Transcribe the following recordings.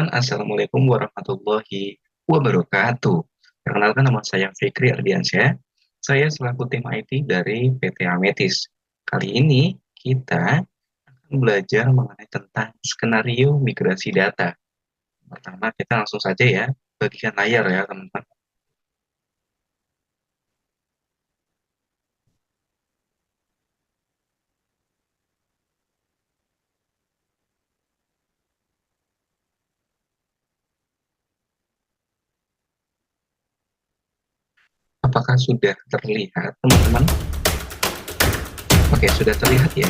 teman-teman, Assalamualaikum warahmatullahi wabarakatuh. Perkenalkan, nama saya Fikri Ardiansyah. Saya selaku tim IT dari PT Ametis. Kali ini kita akan belajar mengenai tentang skenario migrasi data. Pertama, kita langsung saja ya, bagikan layar ya teman-teman. Apakah sudah terlihat teman-teman? Oke, sudah terlihat ya.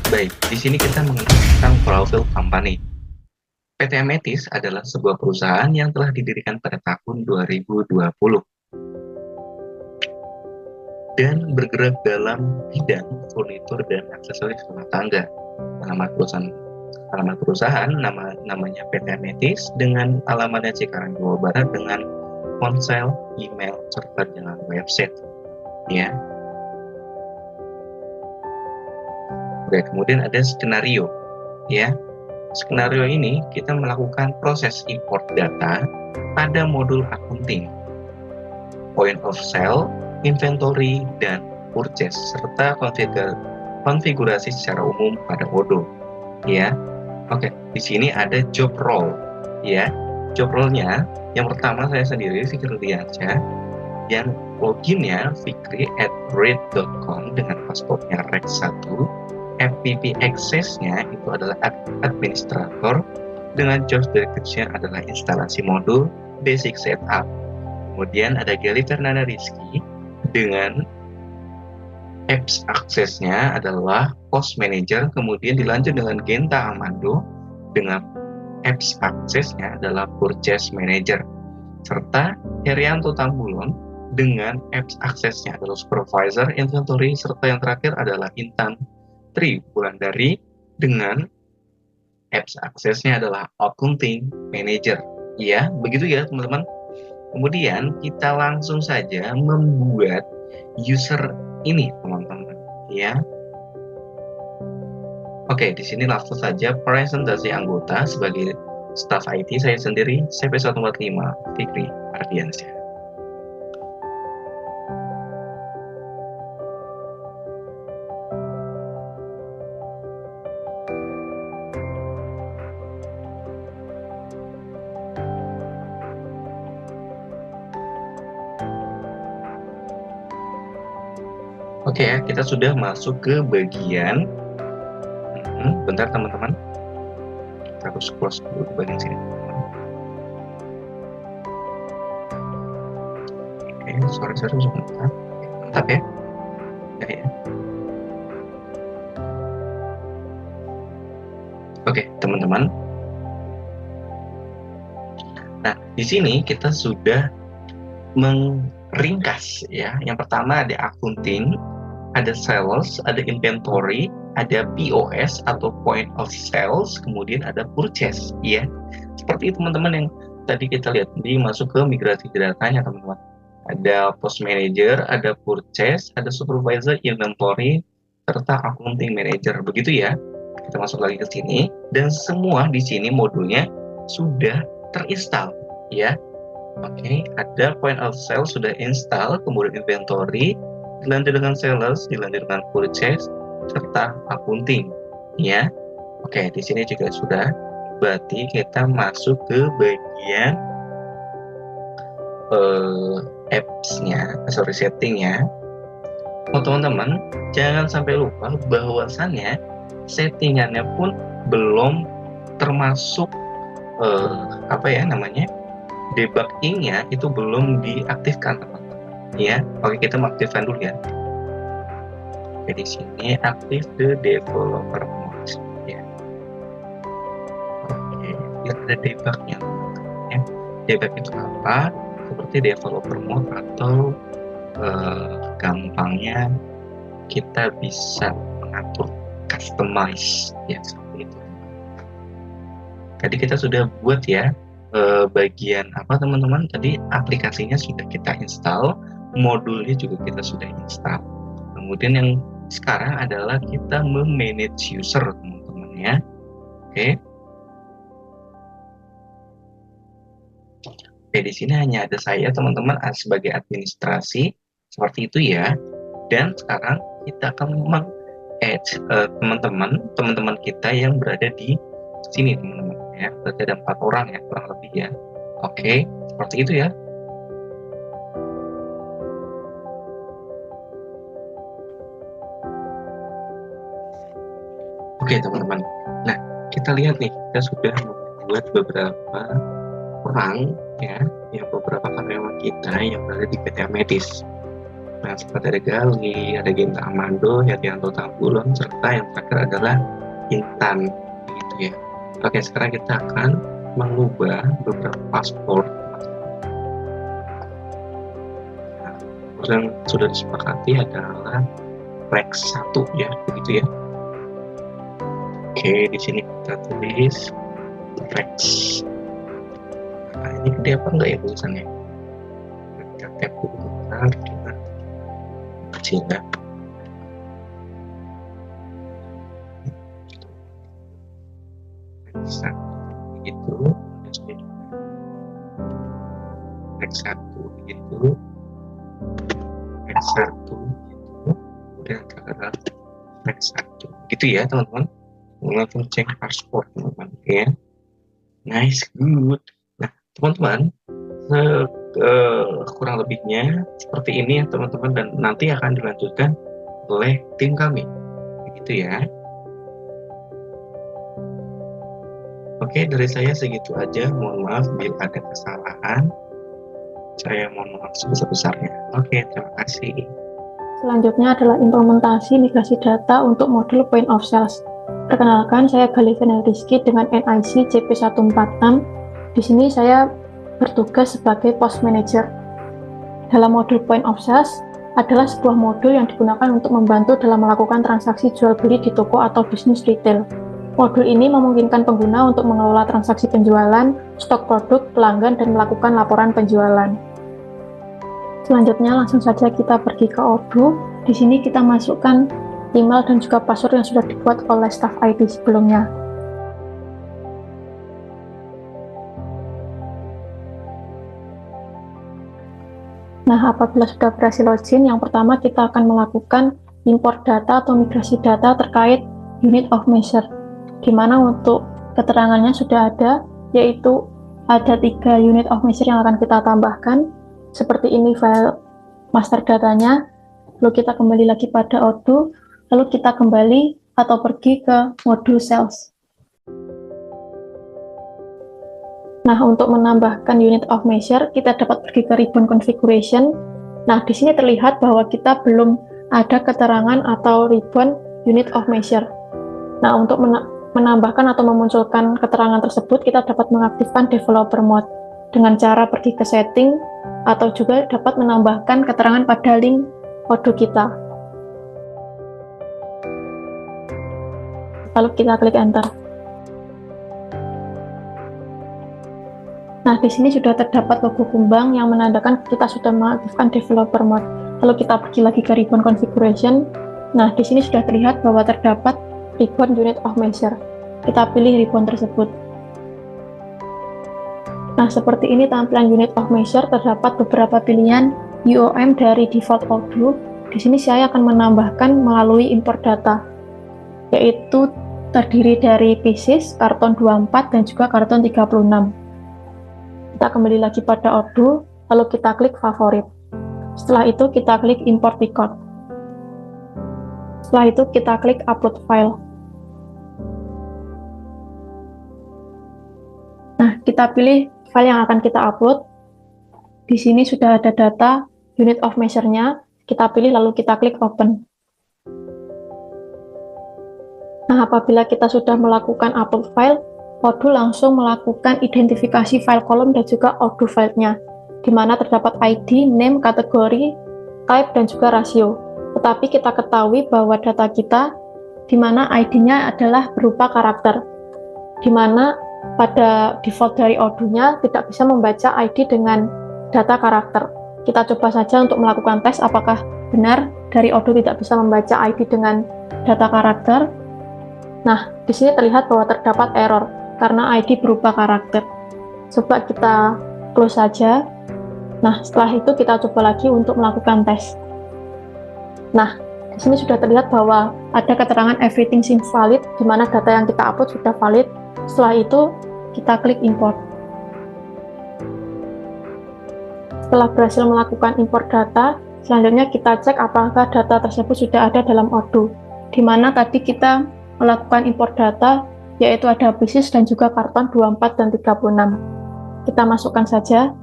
Baik, di sini kita mengenal tentang profil company. PT Ametis adalah sebuah perusahaan yang telah didirikan pada tahun 2020 dan bergerak dalam bidang furnitur dan aksesoris rumah tangga. Alamat perusahaan namanya PT Ametis dengan alamatnya Cikarang, Jawa Barat dengan ponsel, email, serta jalan website. Ya. Oke, kemudian ada skenario. Ya. Skenario ini kita melakukan proses import data pada modul accounting, point of sale, inventory, dan purchase, serta konfigurasi secara umum pada Odoo. Ya, oke. Di sini ada job role. Ya, job role-nya yang pertama saya sendiri, Fikri Ardiansyah, yang loginnya fikri@read.com dengan passwordnya rex1. FPP access-nya itu adalah administrator dengan job description adalah instalasi modul basic setup. Kemudian ada Gali Fernanda Rizky dengan apps aksesnya adalah post manager, kemudian dilanjut dengan Genta Amando dengan apps aksesnya adalah purchase manager, serta Herianto Tambulon dengan apps aksesnya adalah supervisor inventory, serta yang terakhir adalah Intan Tri Wulandari dengan apps aksesnya adalah accounting manager. Ya, begitu ya teman-teman. Kemudian kita langsung saja membuat user ini teman-teman ya. Oke, di sini langsung saja presentasi anggota. Sebagai staff IT saya sendiri CP145 Fikri Ardiansyah. Oke ya, kita sudah masuk ke bagian bentar teman-teman, kita harus close dulu bagian sini. Oke, sorry sebentar. Mantap ya. Ya. Oke, teman-teman. Nah, di sini kita sudah meringkas ya. Yang pertama ada accounting, ada sales, ada inventory, ada POS atau point of sales, kemudian ada purchase ya. Seperti teman-teman yang tadi kita lihat di masuk ke migrasi datanya teman-teman. Ada post manager, ada purchase, ada supervisor inventory, serta accounting manager. Begitu ya. Kita masuk lagi ke sini dan semua di sini modulnya sudah terinstall ya. Oke, ada point of sale sudah install, kemudian inventory, dilanjut dengan sales, dilanjut dengan purchase, serta accounting ya. Oke, di sini juga sudah. Berarti kita masuk ke bagian apps-nya, setting-nya. Oh teman-teman, jangan sampai lupa bahwasannya settingannya pun belum termasuk debuggingnya itu belum diaktifkan teman-teman ya. Oke, kita mengaktifkan dulu ya. Oke, di sini aktif the developer mode ya. Oke, biar ada debugnya ya. Debug itu apa? Seperti developer mode atau gampangnya kita bisa mengatur customize ya, seperti itu. Tadi kita sudah buat ya bagian apa teman-teman, tadi aplikasinya sudah kita install, modulnya juga kita sudah install. Kemudian yang sekarang adalah kita memanage user teman-teman ya. Oke, Oke, di sini hanya ada saya, teman-teman, sebagai administrasi, seperti itu ya. Dan sekarang kita akan meng-add teman-teman kita yang berada di sini, teman-teman ya. Berarti ada 4 orang ya, kurang lebih ya. Oke, seperti itu ya. Oke, teman-teman. Nah, kita lihat nih, kita sudah membuat beberapa orang ya, yang beberapa karyawan kita yang berada di PT Medis. Nah, seperti ada Gali, ada Genta Amando, Herianto Tambulon, serta yang terakhir adalah Intan, gitu ya. Oke, sekarang kita akan mengubah beberapa paspor. Nah, yang sudah disepakati adalah Rex 1 ya, begitu ya. Oke, di sini kita tulis Rex. Nah, ini gede apa enggak ya tulisannya? Kita tap dulu bentar, kita kecil ya. Rex 1 begitu, Rex 1 begitu, Rex 1 begitu, kemudian adalah Rex 1 gitu ya, teman-teman. Langsung cek paspor, teman-teman ya. Nice, good. Nah, teman-teman, kurang lebihnya seperti ini ya, teman-teman, dan nanti akan dilanjutkan oleh tim kami, begitu ya. Oke, dari saya segitu aja. Mohon maaf bila ada kesalahan. Saya mohon maaf sebesar-besarnya. Oke, terima kasih. Selanjutnya adalah implementasi migrasi data untuk modul Point of Sales. Perkenalkan, saya Galivena Rizky dengan NIC CP146. Di sini saya bertugas sebagai Post Manager. Dalam modul Point of Sales adalah sebuah modul yang digunakan untuk membantu dalam melakukan transaksi jual beli di toko atau bisnis retail. Modul ini memungkinkan pengguna untuk mengelola transaksi penjualan, stok produk, pelanggan, dan melakukan laporan penjualan. Selanjutnya langsung saja kita pergi ke Odoo. Di sini kita masukkan email dan juga password yang sudah dibuat oleh staff IT sebelumnya. Nah, apabila sudah berhasil login, yang pertama kita akan melakukan import data atau migrasi data terkait unit of measure, di mana untuk keterangannya sudah ada, yaitu ada 3 unit of measure yang akan kita tambahkan. Seperti ini file master datanya. Lalu kita kembali lagi pada Odoo, lalu kita kembali atau pergi ke modul sales. Nah, untuk menambahkan unit of measure, kita dapat pergi ke ribbon configuration. Nah, di sini terlihat bahwa kita belum ada keterangan atau ribbon unit of measure. Nah, untuk menambahkan atau memunculkan keterangan tersebut, kita dapat mengaktifkan developer mode dengan cara pergi ke setting, atau juga dapat menambahkan keterangan pada link Odoo kita. Lalu kita klik enter. Nah, di sini sudah terdapat logo kumbang yang menandakan kita sudah mengaktifkan developer mode. Lalu kita pergi lagi ke ribbon configuration. Nah, di sini sudah terlihat bahwa terdapat ribbon unit of measure. Kita pilih ribbon tersebut. Nah, seperti ini tampilan unit of measure. Terdapat beberapa pilihan UOM dari default Odoo. Di sini saya akan menambahkan melalui import data, yaitu terdiri dari pieces, karton 24, dan juga karton 36. Kita kembali lagi pada Odoo, lalu kita klik favorit. Setelah itu kita klik import record. Setelah itu kita klik upload file. Nah, kita pilih file yang akan kita upload. Di sini sudah ada data unit of measure-nya. Kita pilih lalu kita klik open. Nah, apabila kita sudah melakukan upload file, Odoo langsung melakukan identifikasi file kolom dan juga Odoo file-nya, di mana terdapat ID, name, kategori, type, dan juga rasio. Tetapi kita ketahui bahwa data kita, di mana ID-nya adalah berupa karakter, di mana pada default dari Odoo-nya tidak bisa membaca ID dengan data karakter. Kita coba saja untuk melakukan tes apakah benar dari Odoo tidak bisa membaca ID dengan data karakter. Nah, di sini terlihat bahwa terdapat error karena ID berupa karakter. Coba kita close saja. Nah, setelah itu kita coba lagi untuk melakukan tes. Nah, di sini sudah terlihat bahwa ada keterangan everything seems valid, di mana data yang kita upload sudah valid. Setelah itu, kita klik import. Setelah berhasil melakukan import data, selanjutnya kita cek apakah data tersebut sudah ada dalam Odoo, di mana tadi kita melakukan import data, yaitu ada basis dan juga karton 24 dan 36. Kita masukkan saja.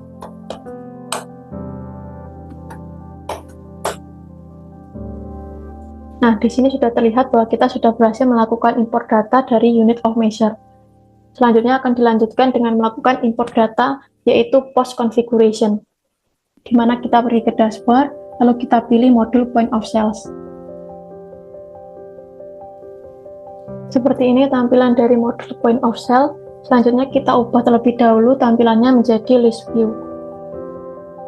Nah, di sini sudah terlihat bahwa kita sudah berhasil melakukan import data dari unit of measure. Selanjutnya akan dilanjutkan dengan melakukan import data, yaitu post configuration, di mana kita pergi ke dashboard, lalu kita pilih modul point of sales. Seperti ini tampilan dari modul point of sale. Selanjutnya kita ubah terlebih dahulu tampilannya menjadi list view.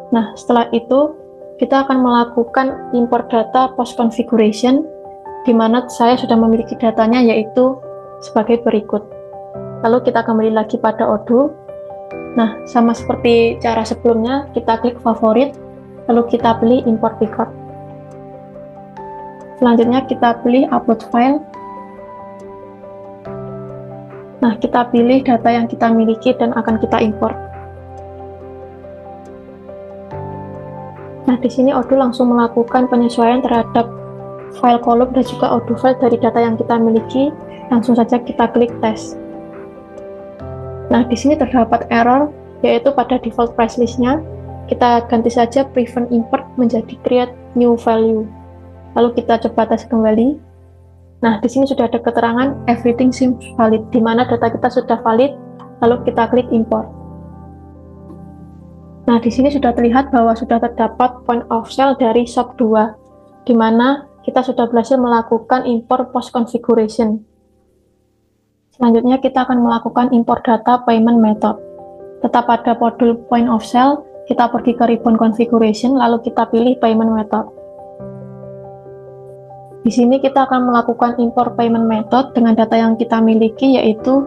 Nah, setelah itu kita akan melakukan import data post configuration, di mana saya sudah memiliki datanya yaitu sebagai berikut. Lalu kita kembali lagi pada Odoo. Nah, sama seperti cara sebelumnya, kita klik favorit, lalu kita pilih import record. Selanjutnya kita pilih upload file. Nah, kita pilih data yang kita miliki dan akan kita import. Nah, di sini Odoo langsung melakukan penyesuaian terhadap file kolom dan juga Odoo file dari data yang kita miliki. Langsung saja kita klik tes. Nah, di sini terdapat error, yaitu pada default price list-nya. Kita ganti saja prevent import menjadi create new value. Lalu kita coba tes kembali. Nah, di sini sudah ada keterangan everything seems valid, di mana data kita sudah valid. Lalu kita klik import. Nah, di sini sudah terlihat bahwa sudah terdapat point of sale dari shop 2, di mana kita sudah berhasil melakukan import post configuration. Selanjutnya kita akan melakukan import data payment method. Tetap pada modul point of sale, kita pergi ke ribbon configuration, lalu kita pilih payment method. Di sini kita akan melakukan import payment method dengan data yang kita miliki, yaitu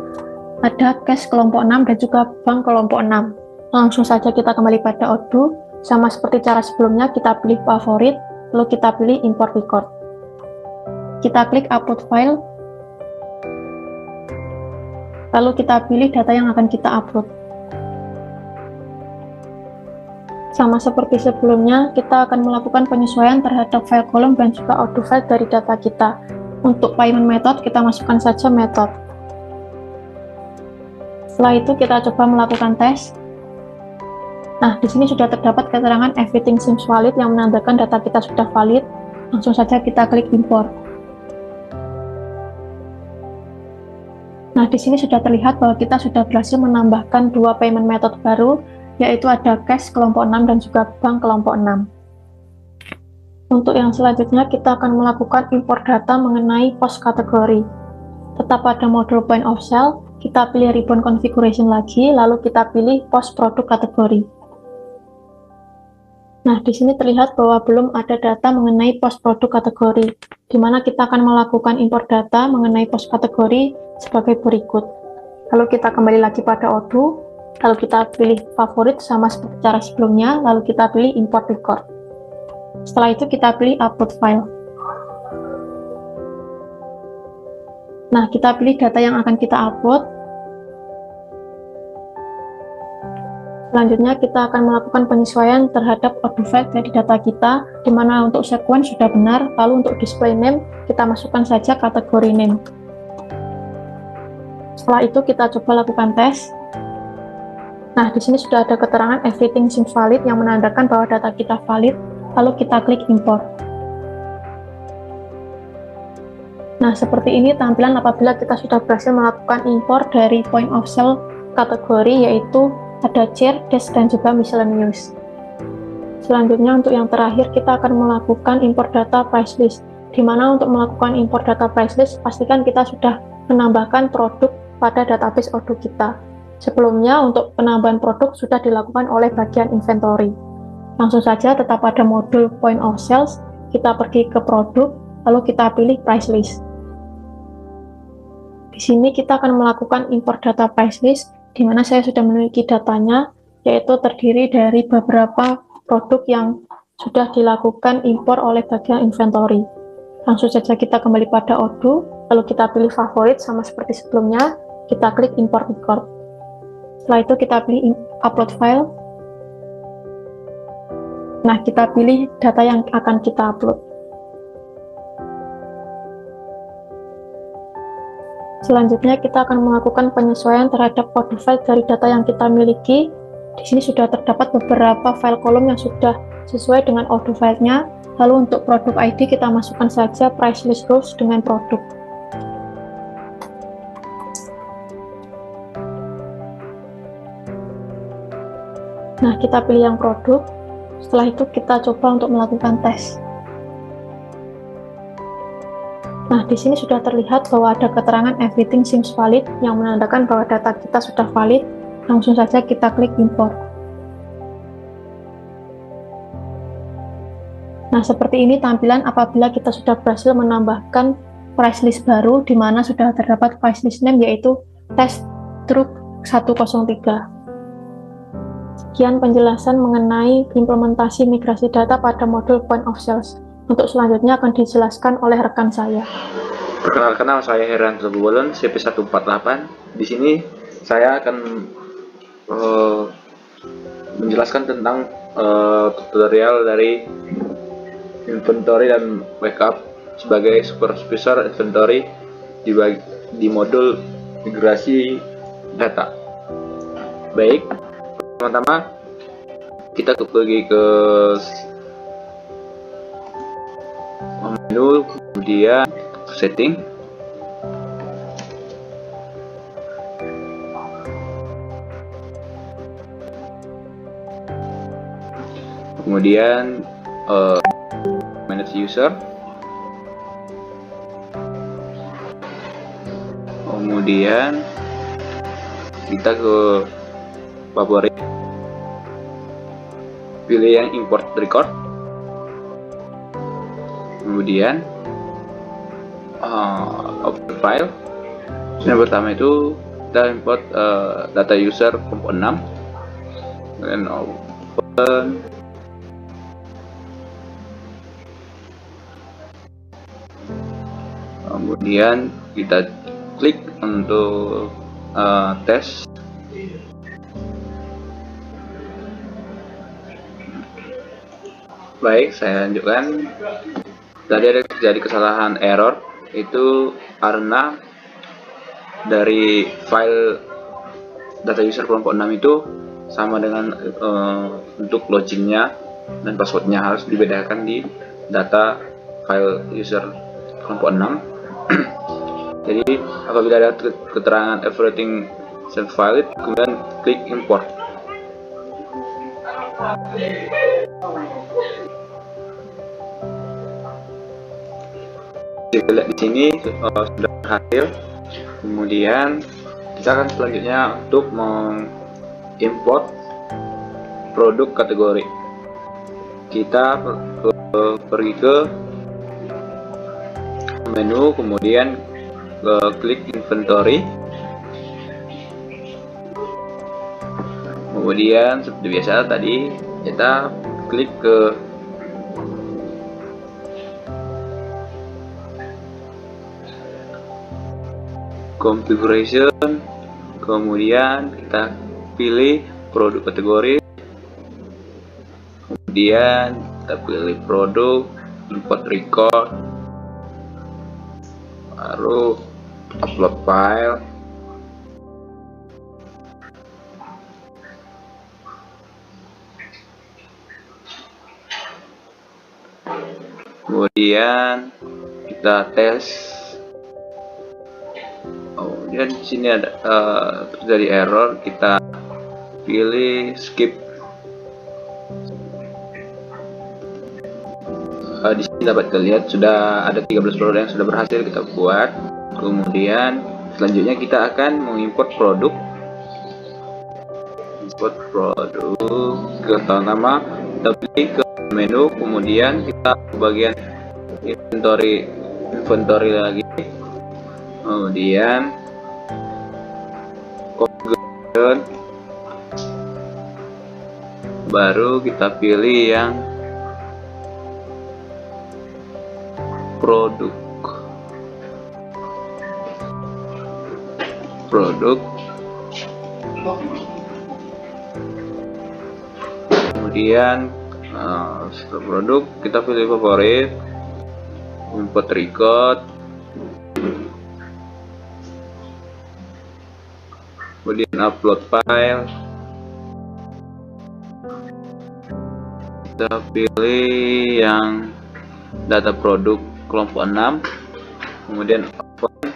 ada cash kelompok 6 dan juga bank kelompok 6. Langsung saja kita kembali pada Odoo, sama seperti cara sebelumnya, kita pilih favorit, lalu kita pilih import record. Kita klik upload file, lalu kita pilih data yang akan kita upload. Sama seperti sebelumnya, kita akan melakukan penyesuaian terhadap file kolom dan juga Odoo file dari data kita. Untuk payment method, kita masukkan saja method. Setelah itu kita coba melakukan tes. Nah, di sini sudah terdapat keterangan everything seems valid yang menandakan data kita sudah valid. Langsung saja kita klik import. Nah, di sini sudah terlihat bahwa kita sudah berhasil menambahkan dua payment method baru, yaitu ada cash kelompok 6 dan juga bank kelompok 6. Untuk yang selanjutnya, kita akan melakukan import data mengenai post kategori. Tetap pada modul point of sale, kita pilih ribbon configuration lagi, lalu kita pilih post produk kategori. Nah, di sini terlihat bahwa belum ada data mengenai post produk kategori, di mana kita akan melakukan import data mengenai post kategori sebagai berikut. Lalu kita kembali lagi pada Odoo, lalu kita pilih favorit sama seperti cara sebelumnya, lalu kita pilih import record. Setelah itu kita pilih upload file. Nah, kita pilih data yang akan kita upload. Selanjutnya kita akan melakukan penyesuaian terhadap Odoo file dari data kita, di mana untuk sequence sudah benar, lalu untuk display name kita masukkan saja kategori name. Setelah itu kita coba lakukan tes. Nah, di sini sudah ada keterangan everything seems valid yang menandakan bahwa data kita valid, lalu kita klik import. Nah, seperti ini tampilan apabila kita sudah berhasil melakukan import dari point of sale kategori, yaitu ada chair, desk, dan juga miscellaneous. Selanjutnya untuk yang terakhir kita akan melakukan import data price list, di mana untuk melakukan import data price list pastikan kita sudah menambahkan produk pada database Odoo kita. Sebelumnya untuk penambahan produk sudah dilakukan oleh bagian inventory. Langsung saja tetap pada modul point of sales, kita pergi ke produk, lalu kita pilih price list. Di sini kita akan melakukan import data price list, di mana saya sudah memiliki datanya, yaitu terdiri dari beberapa produk yang sudah dilakukan impor oleh bagian inventory. Langsung saja kita kembali pada Odoo, lalu kita pilih favorit sama seperti sebelumnya, kita klik import record. Setelah itu kita pilih upload file. Nah, kita pilih data yang akan kita upload. Selanjutnya kita akan melakukan penyesuaian terhadap kode file dari data yang kita miliki. Di sini sudah terdapat beberapa file kolom yang sudah sesuai dengan Odoo filenya. Lalu untuk produk ID kita masukkan saja price list rows dengan produk. Nah, kita pilih yang produk. Setelah itu kita coba untuk melakukan tes. Nah, di sini sudah terlihat bahwa ada keterangan everything seems valid yang menandakan bahwa data kita sudah valid. Langsung saja kita klik import. Nah, seperti ini tampilan apabila kita sudah berhasil menambahkan price list baru di mana sudah terdapat price list name yaitu test truck 103. Sekian penjelasan mengenai implementasi migrasi data pada modul point of sales. Untuk selanjutnya akan dijelaskan oleh rekan saya. Perkenalkan, nama saya Heranto Bubolen, CP148. Di sini saya akan menjelaskan tentang tutorial dari inventory dan backup sebagai supervisor inventory di modul migrasi data. Baik, pertama-tama kita pergi ke menu, kemudian setting, kemudian manage user, kemudian kita ke favorit, pilih yang import record, kemudian open file. Yang pertama itu kita import data user kelompok 6, kemudian open, kemudian kita klik untuk tes. Baik, saya lanjutkan. Tadi ada terjadi kesalahan error, itu karena dari file data user kelompok 6 itu sama dengan untuk loginnya dan passwordnya harus dibedakan di data file user kelompok 6. Jadi apabila ada keterangan everything seems valid, kemudian klik import. Kita lihat di sini sudah berhasil. Kemudian kita akan selanjutnya untuk mengimport produk kategori. Kita pergi ke menu, kemudian klik inventory, kemudian seperti biasa tadi kita klik ke configuration, kemudian kita pilih produk kategori, kemudian kita pilih produk, import record, baru upload file, kemudian kita tes. Kemudian di sini ada terjadi error, kita pilih skip. Di sini dapat terlihat sudah ada 13 produk yang sudah berhasil kita buat. Kemudian selanjutnya kita akan mengimport produk. Import produk, pertama kita pilih ke menu, kemudian kita ke bagian inventory lagi, kemudian configuration, baru kita pilih yang produk. Kemudian setelah produk kita pilih favorit, import record, kemudian upload file, kita pilih yang data produk kelompok 6, kemudian open,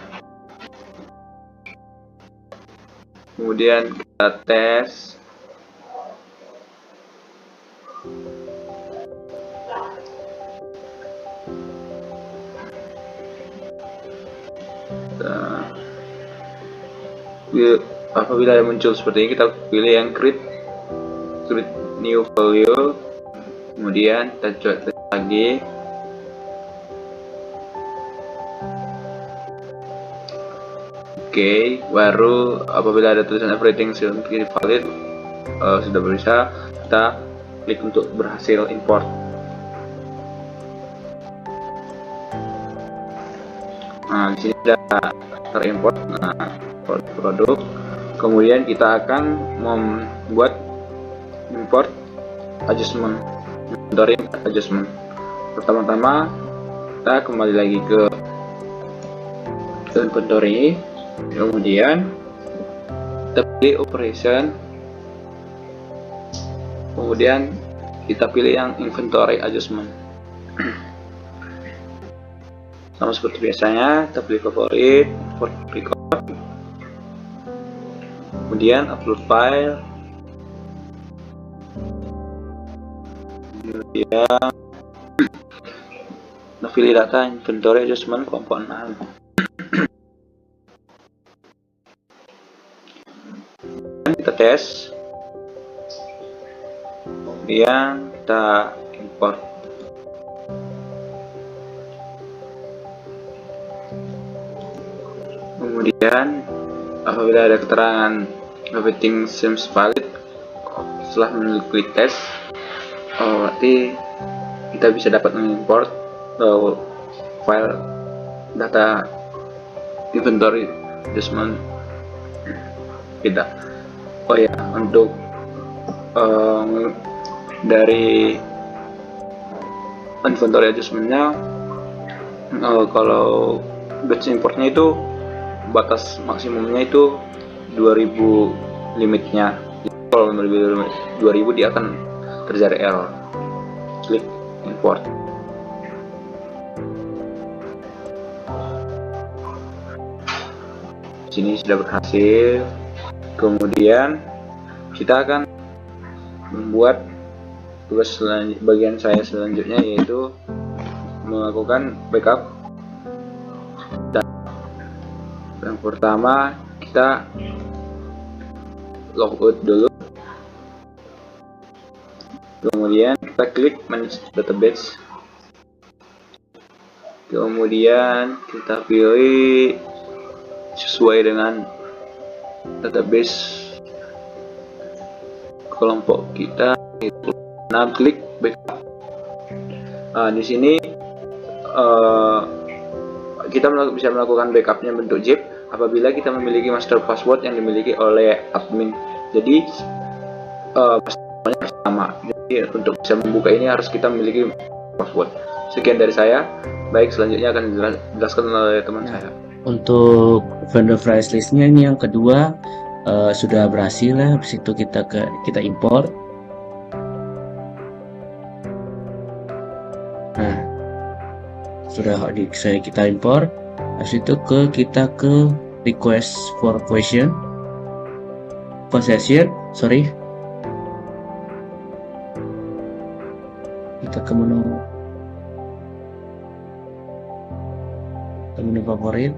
kemudian kita tes. Apabila muncul seperti ini, kita pilih yang create new value, kemudian kita coba lagi. Oke, baru apabila ada tulisan everything is valid, sudah bisa, kita klik untuk berhasil import. Nah, di sini sudah terimport. Nah, produk. Kemudian kita akan membuat import adjustment, inventory adjustment. Pertama-tama kita kembali lagi ke inventory, kemudian kita pilih operation, kemudian kita pilih yang inventory adjustment. Sama seperti biasanya, kita pilih favorit, import record, kemudian upload file, kemudian pilih data inventory adjustment kelompok 6. Kita tes, kemudian kita import. Kemudian apabila ada keterangan everything seems valid setelah mengklik tes, berarti kita bisa dapat mengimport file data inventory adjustment kita. Oh ya, untuk dari inventory adjustmentnya, kalau batch importnya itu batas maksimumnya itu 2000 limitnya. Kalau lebih 2000 dia akan terjadi error. Klik import. Sini sudah berhasil. Kemudian kita akan membuat tugas bagian saya selanjutnya, yaitu melakukan backup. Yang pertama, kita logout dulu, kemudian kita klik manage database, kemudian kita pilih sesuai dengan database kelompok kita, itu klik backup. Di sini kita bisa melakukan backupnya bentuk zip apabila kita memiliki master password yang dimiliki oleh admin. Jadi passwordnya sama. Jadi untuk bisa membuka ini harus kita memiliki password. Sekian dari saya. Baik, selanjutnya akan dijelaskan oleh teman saya. Untuk vendor price listnya ini yang kedua sudah berhasil ya. Habis itu kita import. Nah, sudah kita import. Habis itu kita ke request for possession, kita ke menu favorit,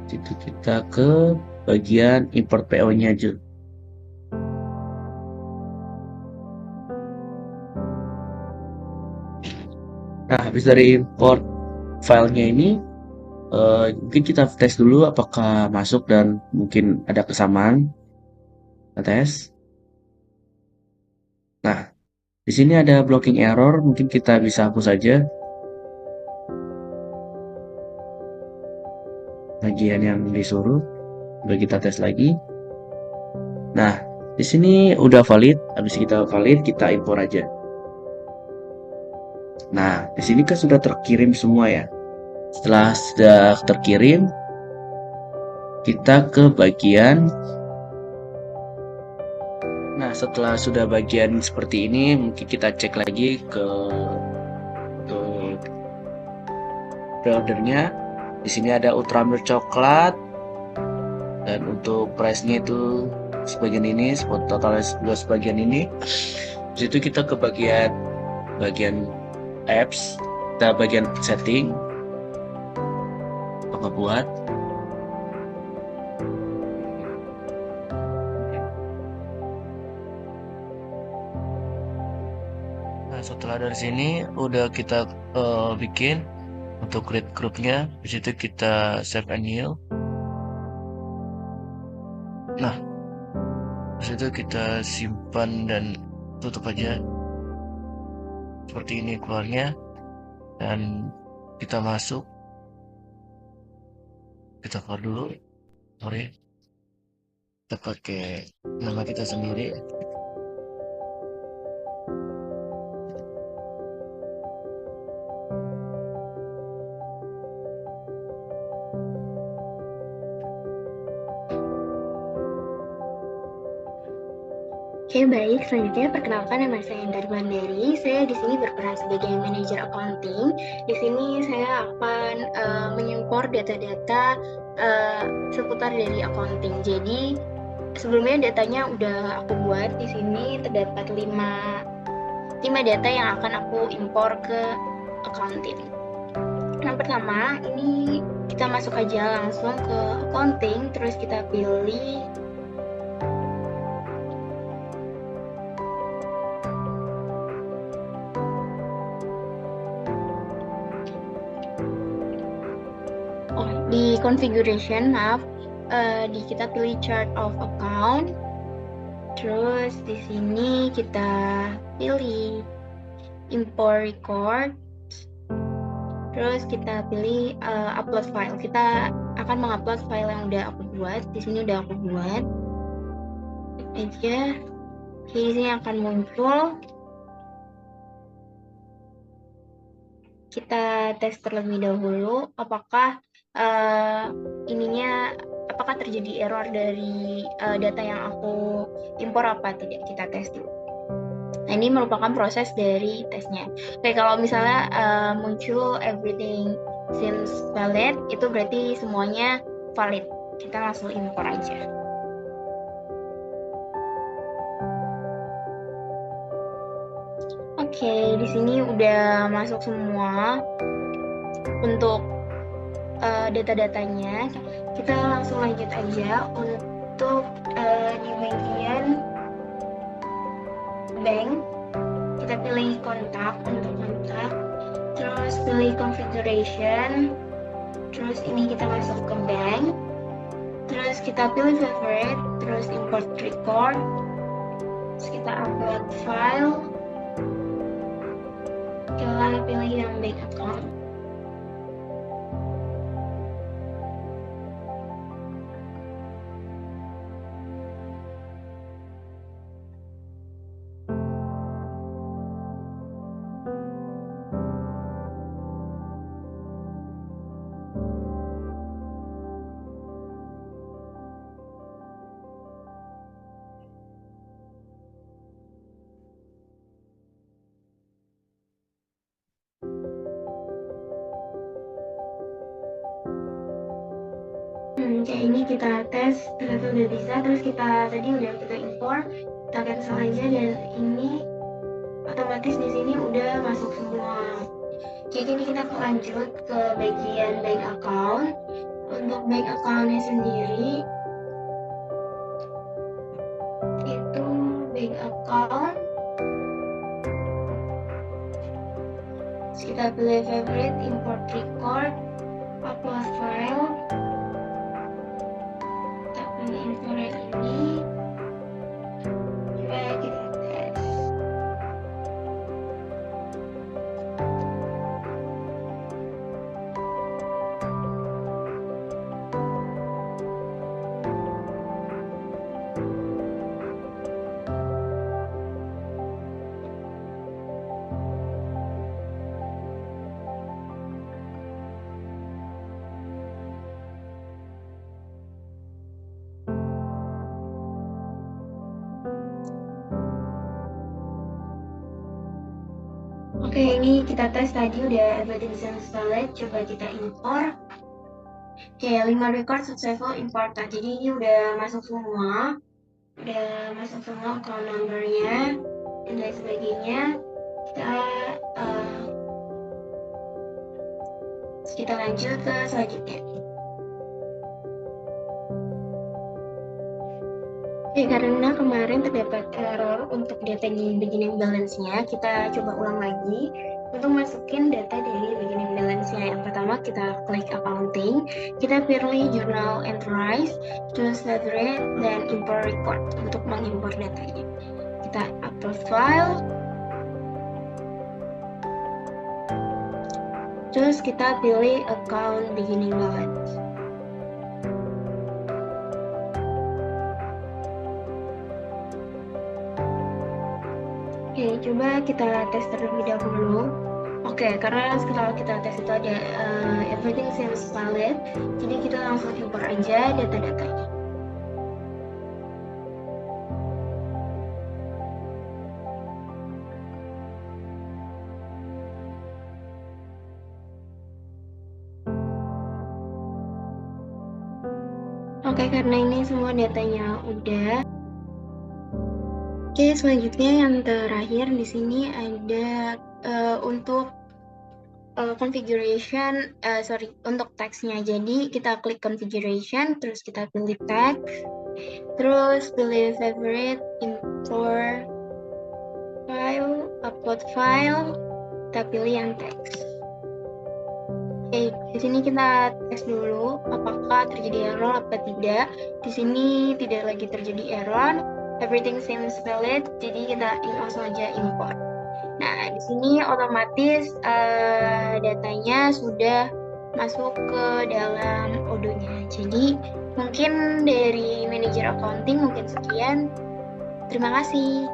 itu kita ke bagian import PO nya aja. Nah, habis dari import filenya ini, mungkin kita tes dulu apakah masuk dan mungkin ada kesamaan. Kita tes. Di sini ada blocking error, mungkin kita bisa hapus saja bagian yang disuruh. Coba kita tes lagi. Nah, di sini udah valid. Habis kita valid, kita impor aja. Nah, di sini kan sudah terkirim semua ya. Setelah sudah terkirim, kita ke bagian. Nah, setelah sudah bagian seperti ini, mungkin kita cek lagi ke preordernya. Di sini ada Ultramilk coklat, dan untuk price-nya itu sebagian ini, totalnya sebagian ini. Di situ kita ke bagian apps, kita bagian setting, ngebuat. Nah, setelah dari sini udah kita bikin untuk create grupnya. Di situ kita save and new. Nah, di situ kita simpan dan tutup aja. Seperti ini keluarnya. Dan kita masuk. Kita keluar dulu. Sorry. Kita pakai nama kita sendiri. Oke, baik. Selanjutnya perkenalkan, nama saya Endar Bandari. Saya di sini berperan sebagai manajer accounting. Di sini saya akan menyimpor data-data seputar dari accounting. Jadi sebelumnya datanya udah aku buat. Di sini terdapat 5 data yang akan aku impor ke accounting. Yang pertama, ini kita masuk aja langsung ke accounting, terus kita pilih di configuration, kita pilih chart of account, terus di sini kita pilih import record, terus kita pilih upload file. Kita akan mengupload file yang udah aku buat. Di sini udah aku buat aja. Oke, di sini akan muncul. Kita tes terlebih dahulu apakah apakah terjadi error dari data yang aku impor apa tidak. Kita tes dulu. Nah, ini merupakan proses dari tesnya. Oke, kalau misalnya muncul everything seems valid, itu berarti semuanya valid. Kita langsung impor aja. Oke, di sini udah masuk semua untuk data-datanya. Kita langsung lanjut aja untuk di bagian bank. Kita pilih kontak untuk kontak, terus pilih configuration, terus ini kita masuk ke bank, terus kita pilih favorite, terus import record, terus kita upload file, kita pilih yang bank account. Kayak ini kita tes, ternyata udah bisa. Terus kita impor, kita cancel aja, dan ini otomatis di sini udah masuk semua. Jadi ini kita lanjut ke bagian bank account. Untuk bank accountnya sendiri itu bank account, terus kita pilih favorite, import record, upload file. Oke, ini kita tes tadi udah everything seems valid, coba kita import. Oke, 5 record successful imported. Jadi ini udah masuk semua account number-nya dan lain sebagainya. Kita lanjut ke selanjutnya. Oke, karena kemarin terdapat error untuk datanya beginning balance-nya, kita coba ulang lagi untuk masukin data dari beginning balance-nya. Yang pertama kita klik accounting, kita pilih journal entries, choose favorite, dan import record untuk mengimport datanya. Kita upload file, terus kita pilih account beginning balance. Oke, coba kita tes terlebih dahulu. Oke, karena kalau kita tes itu ada everything seems valid, jadi kita langsung import aja data-datanya. Oke, karena ini semua datanya udah. Oke, selanjutnya yang terakhir di sini ada untuk configuration, untuk teksnya. Jadi kita klik configuration, terus kita pilih text, terus pilih favorite, import file, upload file, kita pilih yang text. Oke, di sini kita tes dulu apakah terjadi error apa tidak. Di sini tidak lagi terjadi error. Everything seems valid, jadi kita langsung aja import. Nah, di sini otomatis datanya sudah masuk ke dalam Odoo-nya. Jadi, mungkin dari manajer accounting mungkin sekian. Terima kasih.